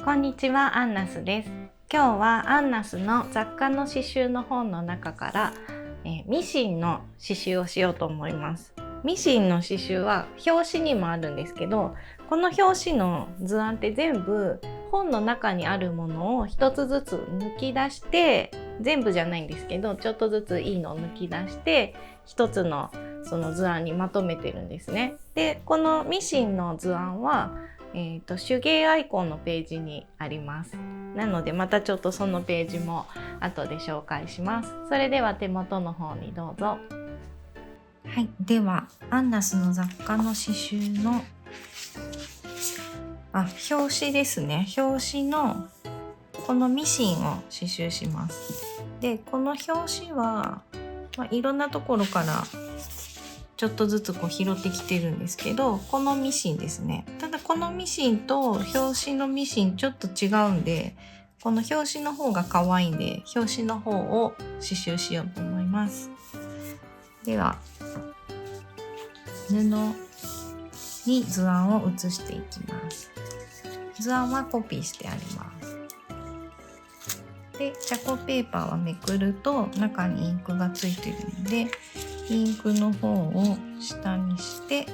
こんにちは、アンナスです。今日はアンナスの雑貨の刺繍の本の中から、ミシンの刺繍をしようと思います。ミシンの刺繍は表紙にもあるんですけど、この表紙の図案って全部本の中にあるものを一つずつ抜き出して、全部じゃないんですけどちょっとずついいのを抜き出して一つのその図案にまとめてるんですね。でこのミシンの図案は手芸アイコンのページにあります。なのでまたちょっとそのページも後で紹介します。それでは手元の方にどうぞ。はい、ではアンナスの雑貨の刺繍の表紙ですね。表紙のこのミシンを刺繍します。でこの表紙は、いろんなところからちょっとずつ拾ってきてるんですけど、このミシンですね。ただこのミシンと表紙のミシンちょっと違うんで、この表紙の方が可愛いんで表紙の方を刺繍しようと思います。では布に図案を写していきます。図案はコピーしてあります。でチャコペーパーはめくると中にインクがついてるので、インクの方を下にして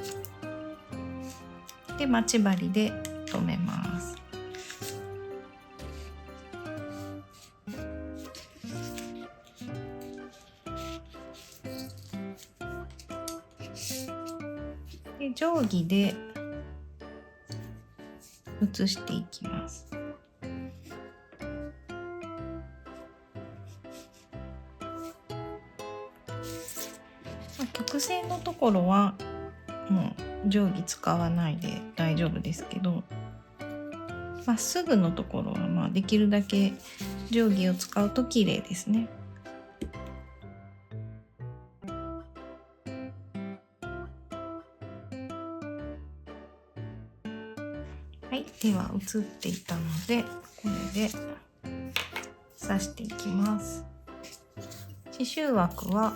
で待ち針で留めます。で定規で写していきます。曲線のところはもう定規使わないで大丈夫ですけど、まっすぐのところはできるだけ定規を使うと綺麗ですね。はい、では写っていたのでこれで刺していきます。刺繍枠は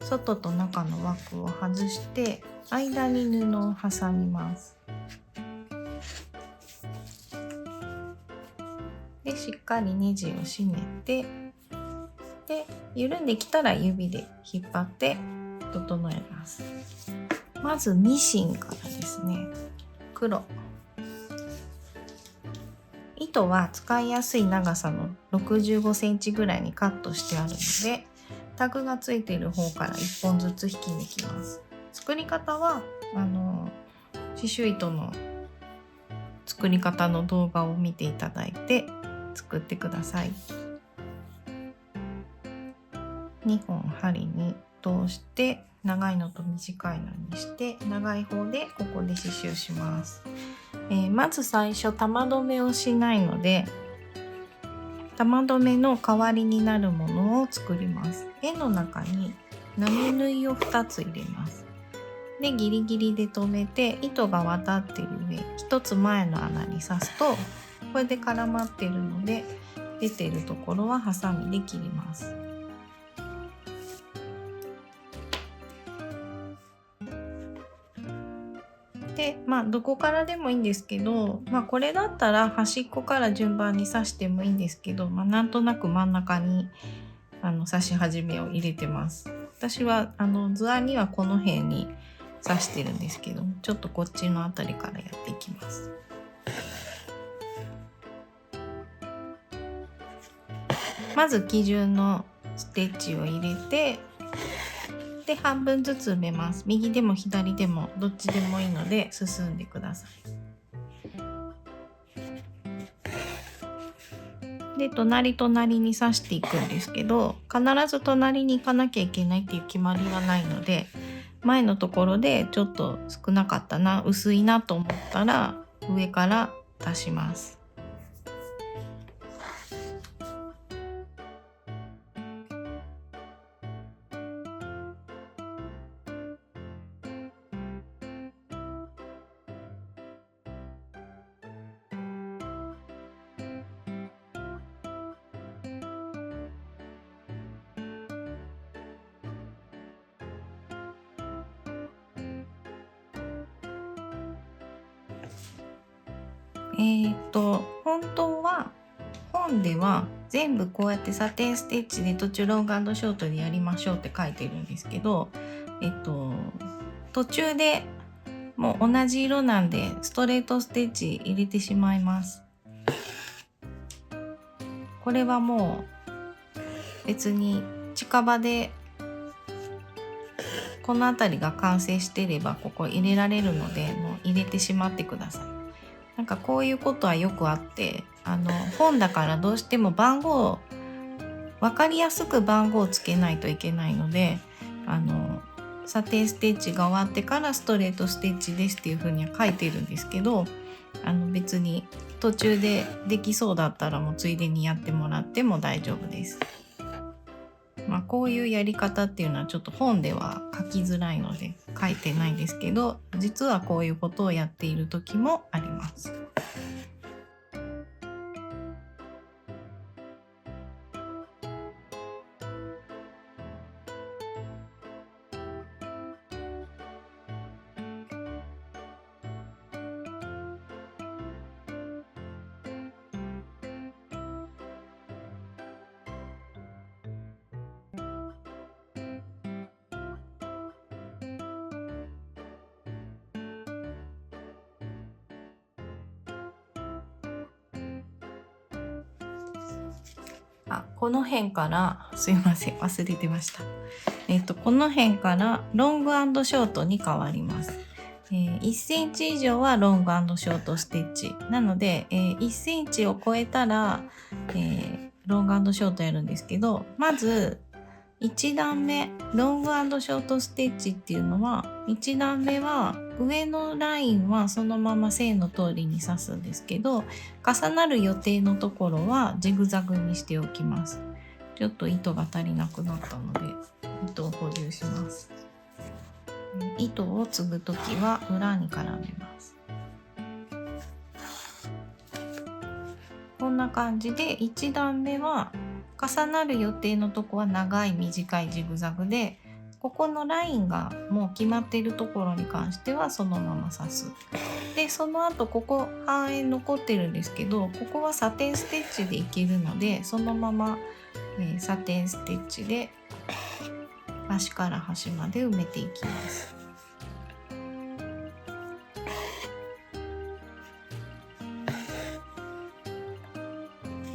外と中の枠を外して間に布を挟みます。でしっかりネジを締めて、で緩んできたら指で引っ張って整えます。まずミシンからですね。黒糸は使いやすい長さの65センチぐらいにカットしてあるので、タグがついている方から1本ずつ引き抜きます。作り方は刺繍糸の作り方の動画を見ていただいて作ってください。2本針に通して長いのと短いのにして長い方でここで刺繍します。まず最初玉留めをしないので玉留めの代わりになるものを作ります。絵の中に並縫いを2つ入れます。でギリギリで留めて糸が渡っている上1つ前の穴に刺すとこれで絡まっているので出ているところはハサミで切ります。でどこからでもいいんですけど、これだったら端っこから順番に刺してもいいんですけど、なんとなく真ん中に刺し始めを入れてます。私は図案にはこの辺に刺してるんですけど、ちょっとこっちの辺りからやっていきます。まず基準のステッチを入れて、で半分ずつ埋めます。右でも左でもどっちでもいいので進んでください。で隣に刺していくんですけど、必ず隣に行かなきゃいけないっていう決まりはないので、前のところでちょっと少なかったな、薄いなと思ったら上から足します。本当は本では全部こうやってサテンステッチで途中ロング&ショートでやりましょうって書いてるんですけど、途中でもう同じ色なんでストレートステッチ入れてしまいます。これはもう別に近場でこの辺りが完成していればここ入れられるので、もう入れてしまってください。なんかこういうことはよくあって、本だからどうしても分かりやすく番号をつけないといけないので、サテンステッチが終わってからストレートステッチですっていう風には書いてるんですけど、別に途中でできそうだったらもうついでにやってもらっても大丈夫です。こういうやり方っていうのはちょっと本では書きづらいので書いてないんですけど、実はこういうことをやっている時もあります。この辺からすいません、忘れてました。この辺からロング&ショートに変わります。1センチ以上はロング&ショートステッチなので、1センチを超えたら、ロング&ショートやるんですけど、まず1段目ロング&ショートステッチっていうのは、1段目は上のラインはそのまま線の通りに刺すんですけど、重なる予定のところはジグザグにしておきます。ちょっと糸が足りなくなったので糸を補充します。糸を継ぐときは裏に絡めます。こんな感じで1段目は重なる予定のとこは長い短いジグザグで、ここのラインがもう決まっているところに関してはそのまま刺す。でその後ここ半円残ってるんですけど、ここはサテンステッチでいけるのでそのまま、サテンステッチで端から端まで埋めていきます。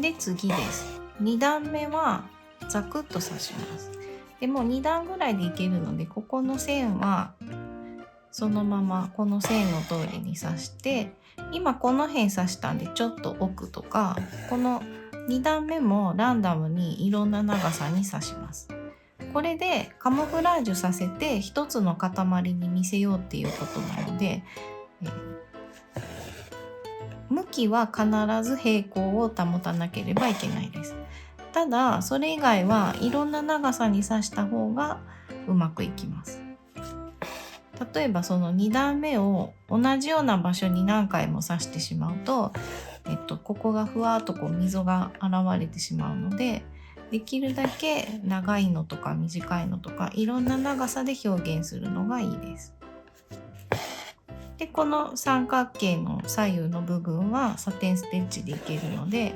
で次です。2段目はザクッと刺します。でもう2段ぐらいでいけるので、ここの線はそのままこの線の通りに刺して、今この辺刺したんでちょっと奥とか、この2段目もランダムにいろんな長さに刺します。これでカモフラージュさせて一つの塊に見せようっていうことなので、向きは必ず平行を保たなければいけないです。ただそれ以外はいろんな長さに刺した方がうまくいきます。例えばその2段目を同じような場所に何回も刺してしまうと、ここがふわっとこう溝が現れてしまうので、できるだけ長いのとか短いのとかいろんな長さで表現するのがいいです。でこの三角形の左右の部分はサテンステッチでいけるので、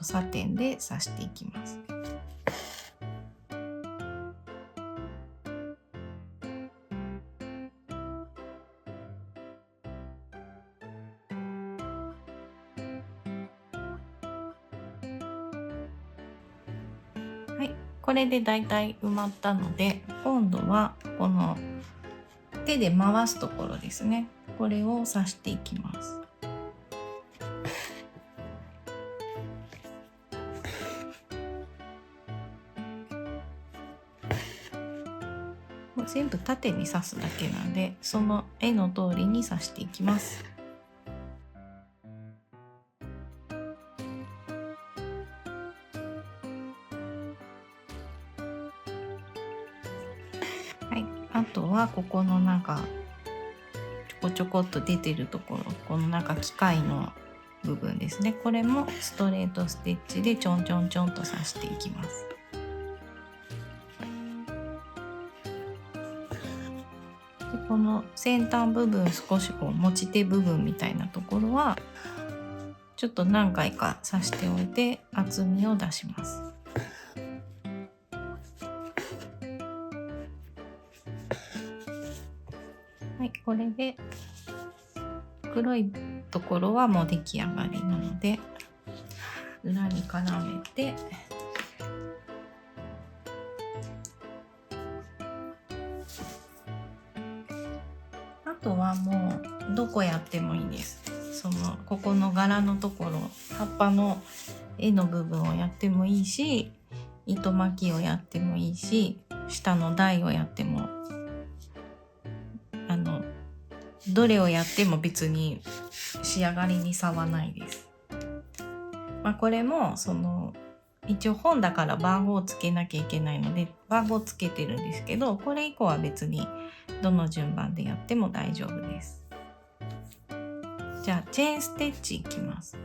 サテンで刺していきます。はい、これでだいたい埋まったので、今度はこの手で回すところですね。これを刺していきます。もう全部縦に刺すだけなんで、その絵の通りに刺していきます。はい、あとはここのなんかちょこっと出てるところ、このなんか機械の部分ですね。これもストレートステッチでちょんちょんちょんと刺していきます。でこの先端部分、少しこう持ち手部分みたいなところはちょっと何回か刺しておいて厚みを出します。はい、これで黒いところはもう出来上がりなので裏に絡めて、あとはもうどこやってもいいです。ここの柄のところ、葉っぱの絵の部分をやってもいいし、糸巻きをやってもいいし、下の台をやっても、どれをやっても別に仕上がりに差はないです。これも一応本だから番号をつけなきゃいけないので番号つけてるんですけど、これ以降は別にどの順番でやっても大丈夫です。じゃあチェーンステッチいきます。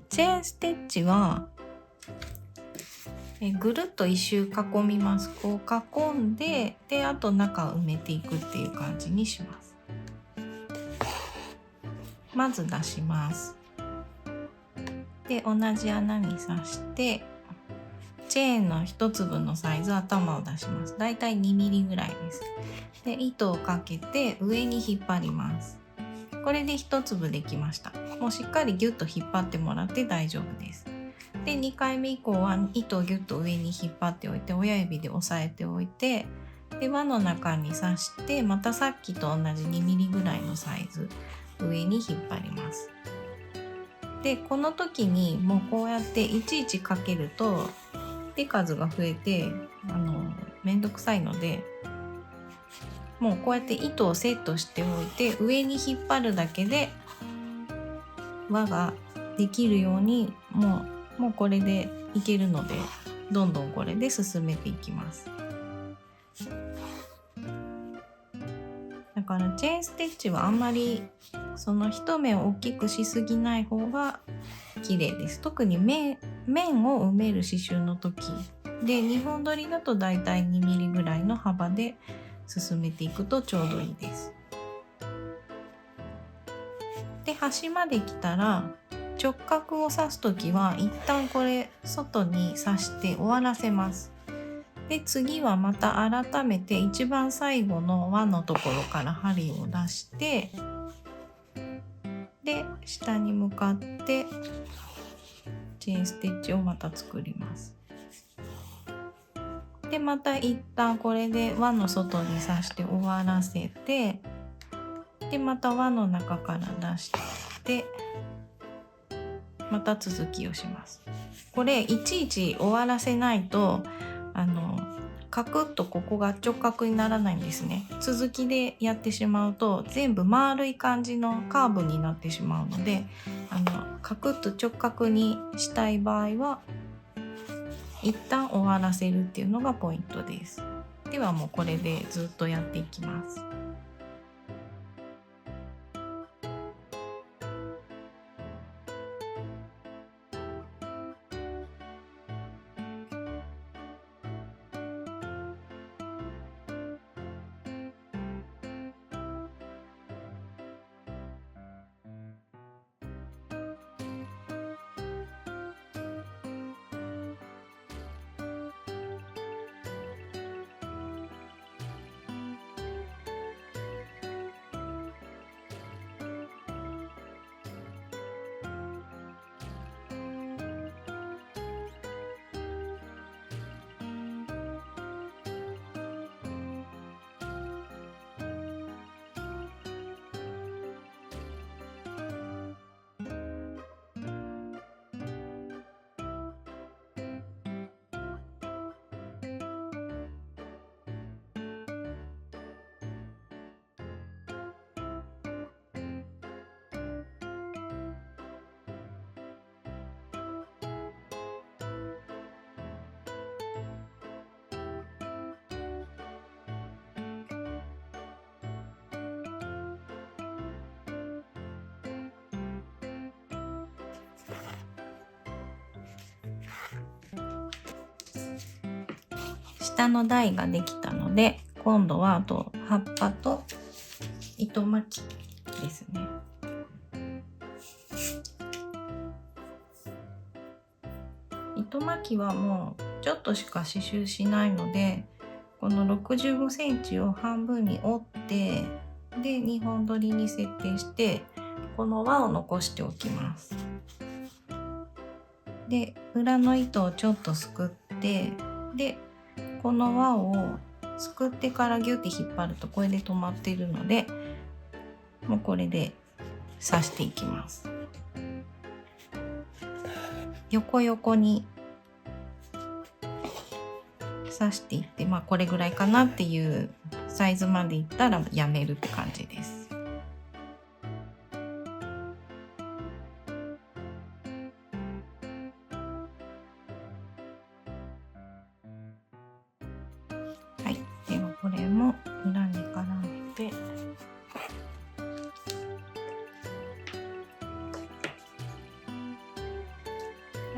チェーンステッチはぐるっと一周囲みます。こう囲んで、あと中を埋めていくっていう感じにします。まず出します。で同じ穴に刺してチェーンの一粒のサイズ頭を出します。だいたい2ミリぐらいです。で糸をかけて上に引っ張ります。これで一粒できました。もうしっかりギュッと引っ張ってもらって大丈夫です。で2回目以降は糸をギュッと上に引っ張っておいて親指で押さえておいて、で輪の中に刺してまたさっきと同じ2ミリぐらいのサイズ上に引っ張ります。でこの時にもうこうやっていちいちかけると手数が増えてめんどくさいので、もうこうやって糸をセットしておいて上に引っ張るだけで輪ができるようにもうこれでいけるので、どんどんこれで進めていきます。だからチェーンステッチはあんまり一目を大きくしすぎない方が綺麗です。特に面を埋める刺繍の時で2本取りだとだいたい2ミリぐらいの幅で進めていくとちょうどいいです。で端まで来たら直角を刺す時は一旦これ外に刺して終わらせます。で次はまた改めて一番最後の輪のところから針を出して、で下に向かってチェーンステッチをまた作ります。でまた一旦これで輪の外に刺して終わらせて、でまた輪の中から出してまた続きをします。これいちいち終わらせないとカクッとここが直角にならないんですね。続きでやってしまうと全部丸い感じのカーブになってしまうので、カクッと直角にしたい場合は一旦終わらせるっていうのがポイントです。ではもうこれでずっとやっていきます。下の台ができたので、今度はあと葉っぱと糸巻きですね。糸巻きはもうちょっとしか刺繍しないので、この65センチを半分に折ってで2本取りに設定して、この輪を残しておきます。で裏の糸をちょっとすくって、でこの輪をすくってからギュッて引っ張るとこれで止まっているので、もうこれで刺していきます。横横に刺していって、これぐらいかなっていうサイズまでいったらやめるって感じです。はい、ではこれも裏に絡めて、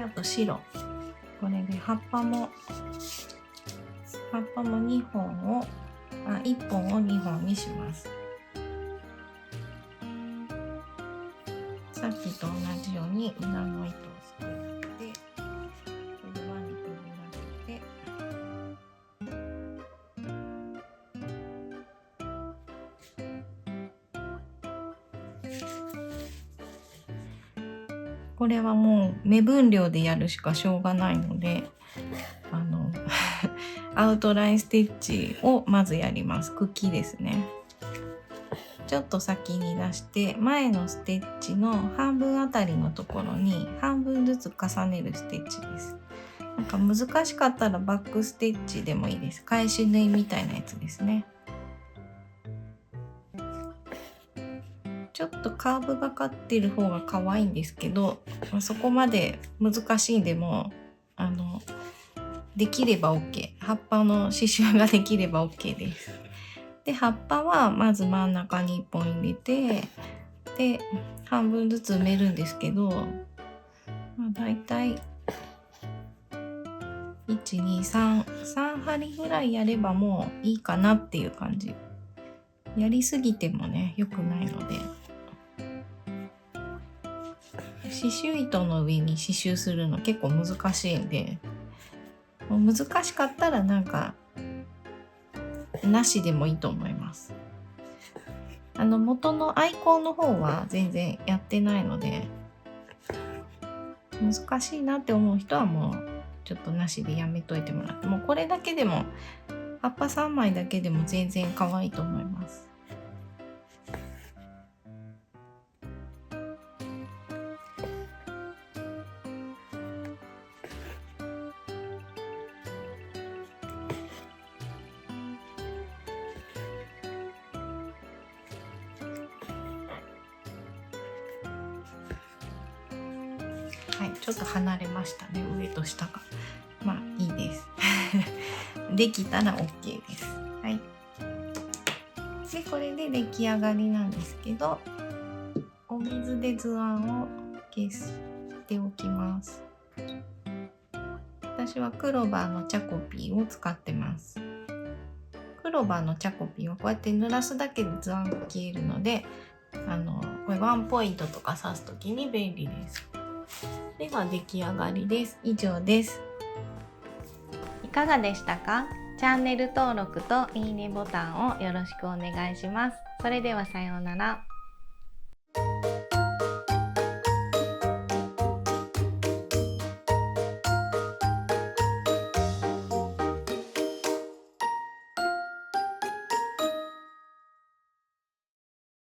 あと白、これで葉っぱも2本を1本を2本にします。さっきと同じように裏の糸をすくって、これ輪にくぐらせて、これはもう目分量でやるしかしょうがないので、アウトラインステッチをまずやります。茎ですね。ちょっと先に出して前のステッチの半分あたりのところに半分ずつ重ねるステッチです。なんか難しかったらバックステッチでもいいです。返し縫いみたいなやつですね。ちょっとカーブがかってる方が可愛いんですけど、そこまで難しいんでもできれば OK。葉っぱの刺繍ができれば OK です。で葉っぱはまず真ん中に1本入れて、で半分ずつ埋めるんですけど、だいたい123針ぐらいやればもういいかなっていう感じ。やりすぎてもね良くないので、刺繍糸の上に刺繍するの結構難しいんで、難しかったらなんかなしでもいいと思います。元のアイコンの方は全然やってないので、難しいなって思う人はもうちょっとなしでやめといてもらって、もうこれだけでも葉っぱ3枚だけでも全然可愛いと思います。はい、ちょっと離れましたね、上と下が。いいですできたら OK です。はい、でこれで出来上がりなんですけど、お水で図案を消しておきます。私はクローバーのチャコピーを使ってます。クローバーのチャコピーはこうやって濡らすだけで図案が消えるので、これワンポイントとか刺す時に便利です。では出来上がりです。以上です。いかがでしたか？チャンネル登録といいねボタンをよろしくお願いします。それではさようなら。